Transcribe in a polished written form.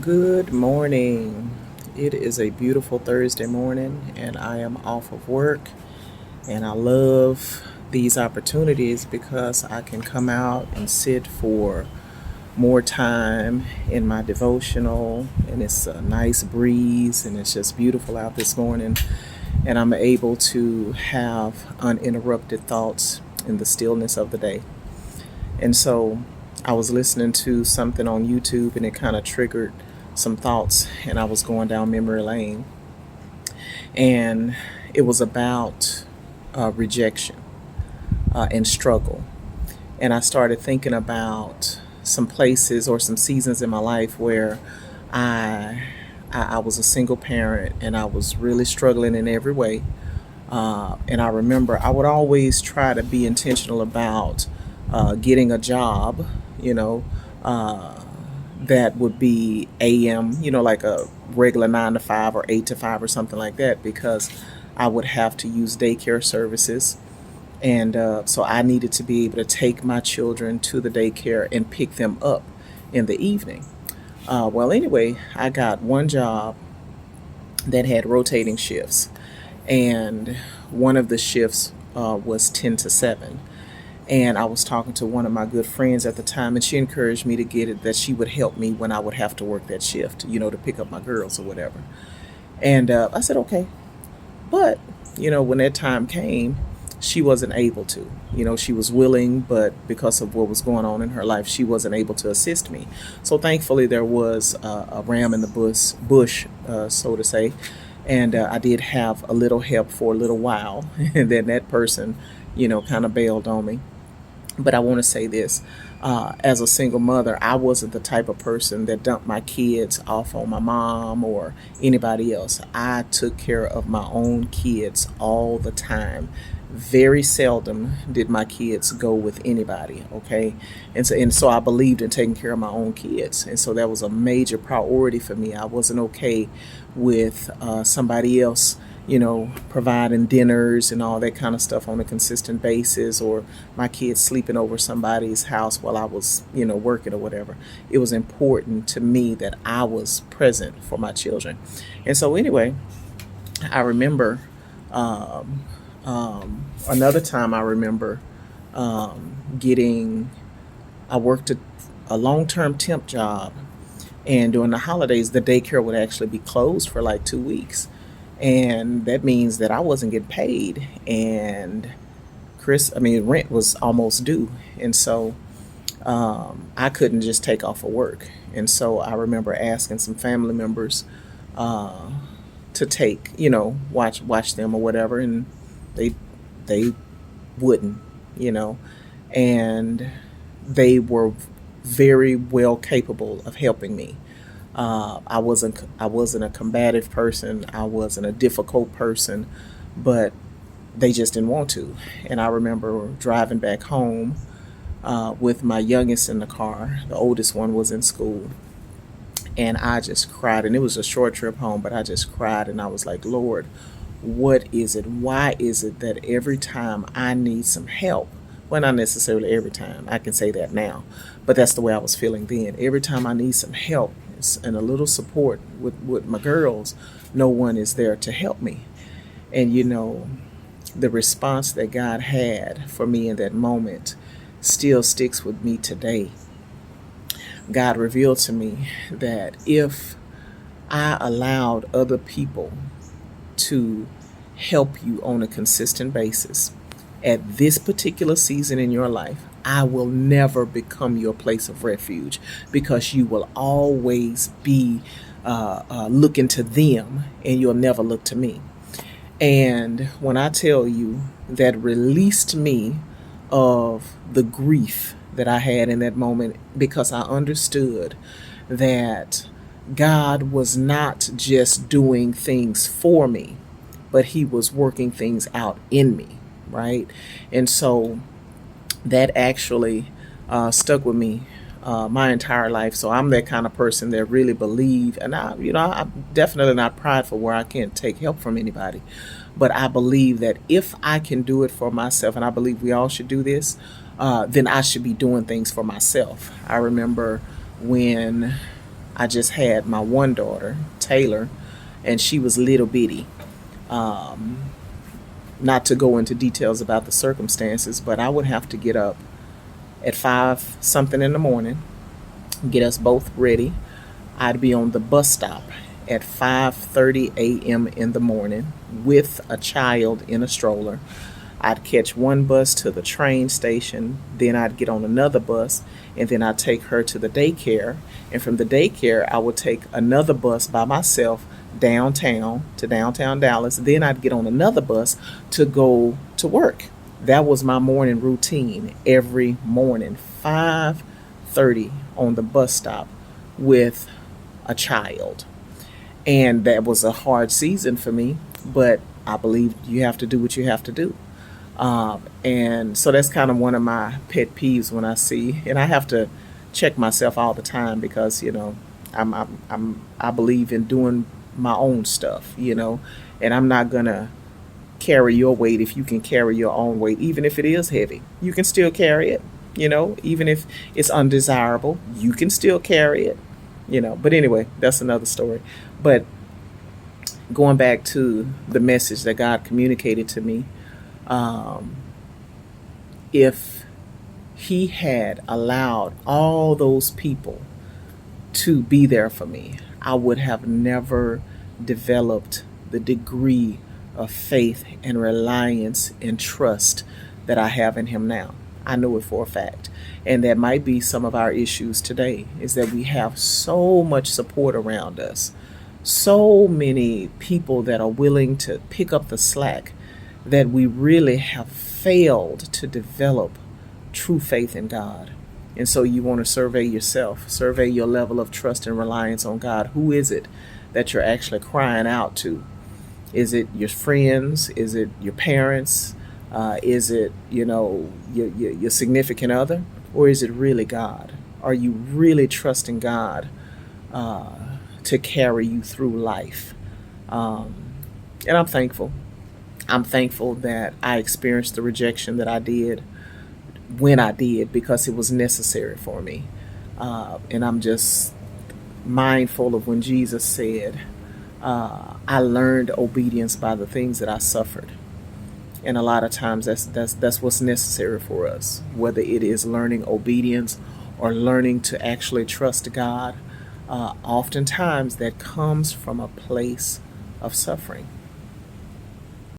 Good morning. It is a beautiful Thursday morning, and I am off of work. And I love these opportunities because I can come out and sit for more time in my devotional, and it's a nice breeze, and it's just beautiful out this morning. And I'm able to have uninterrupted thoughts in the stillness of the day. And so I was listening to something on YouTube and it kind of triggered some thoughts, and I was going down memory lane. And it was about rejection and struggle. And I started thinking about some places or some seasons in my life where I, I was a single parent and I was really struggling in every way. And I remember I would always try to be intentional about getting a job, you know, uh, that would be AM, like a regular 9 to 5 or 8 to 5 or something like that, because I would have to use daycare services. And so I needed to be able to take my children to the daycare and pick them up in the evening. Well, anyway, I got one job that had rotating shifts, and one of the shifts was 10 to 7. And I was talking to one of my good friends at the time, and she encouraged me to get it, that she would help me when I would have to work that shift, to pick up my girls or whatever. And I said, okay. But, when that time came, she wasn't able to. She was willing, but because of what was going on in her life, she wasn't able to assist me. So thankfully, there was a ram in the bush, so to say. And I did have a little help for a little while. And then that person, kind of bailed on me. But I want to say this. As a single mother, I wasn't the type of person that dumped my kids off on my mom or anybody else. I took care of my own kids all the time. Very seldom did my kids go with anybody, okay? And so I believed in taking care of my own kids. And so that was a major priority for me. I wasn't okay with somebody else, providing dinners and all that kind of stuff on a consistent basis, or my kids sleeping over somebody's house while I was, working or whatever. It was important to me that I was present for my children. And so, anyway, I remember another time I remember getting, I worked a long term temp job, and during the holidays, the daycare would actually be closed for like 2 weeks. And that means that I wasn't getting paid, and rent was almost due. And so I couldn't just take off of work. And so I remember asking some family members uh, to take, watch them or whatever, and they they wouldn't, you know, and they were very well capable of helping me. I wasn't a combative person. I wasn't a difficult person, but they just didn't want to. And I remember driving back home with my youngest in the car. The oldest one was in school, and I just cried. And it was a short trip home, but I just cried, and I was like, Lord, what is it? Why is it that every time I need some help, well, not necessarily every time, I can say that now, but that's the way I was feeling then. Every time I need some help and a little support with my girls, no one is there to help me. And the response that God had for me in that moment still sticks with me today. God revealed to me that if I allowed other people to help you on a consistent basis at this particular season in your life, I will never become your place of refuge, because you will always be looking to them, and you'll never look to me. And when I tell you, that released me of the grief that I had in that moment, because I understood that God was not just doing things for me, but He was working things out in me, right? And so that actually stuck with me my entire life. So I'm that kind of person that really believe, and I'm definitely not prideful where I can't take help from anybody, but I believe that if I can do it for myself, and I believe we all should do this, then I should be doing things for myself. I remember when I just had my one daughter, Taylor, and she was little bitty. Not to go into details about the circumstances, but I would have to get up at 5 something in the morning, get us both ready. I'd be on the bus stop at 5:30 a.m. in the morning with a child in a stroller. I'd catch one bus to the train station, then I'd get on another bus, and then I'd take her to the daycare. And from the daycare, I would take another bus by myself downtown to downtown Dallas. Then I'd get on another bus to go to work. That was my morning routine every morning, 5:30 on the bus stop with a child. And that was a hard season for me, but I believe you have to do what you have to do. And so that's kind of one of my pet peeves when I see, and I have to check myself all the time because, I believe in doing my own stuff, and I'm not going to carry your weight if you can carry your own weight, even if it is heavy. You can still carry it, even if it's undesirable, you can still carry it, But anyway, that's another story. But going back to the message that God communicated to me, if He had allowed all those people to be there for me, I would have never developed the degree of faith and reliance and trust that I have in Him now. I know it for a fact. And that might be some of our issues today, is that we have so much support around us, so many people that are willing to pick up the slack, that we really have failed to develop true faith in God. And so you want to survey yourself, survey your level of trust and reliance on God. Who is it that you're actually crying out to? Is it your friends? Is it your parents? Is it, your significant other? Or is it really God? Are you really trusting God to carry you through life? And I'm thankful. I'm thankful that I experienced the rejection that I did when I did, because it was necessary for me. And I'm just mindful of when Jesus said, I learned obedience by the things that I suffered. And a lot of times that's what's necessary for us, whether it is learning obedience or learning to actually trust God. Oftentimes that comes from a place of suffering.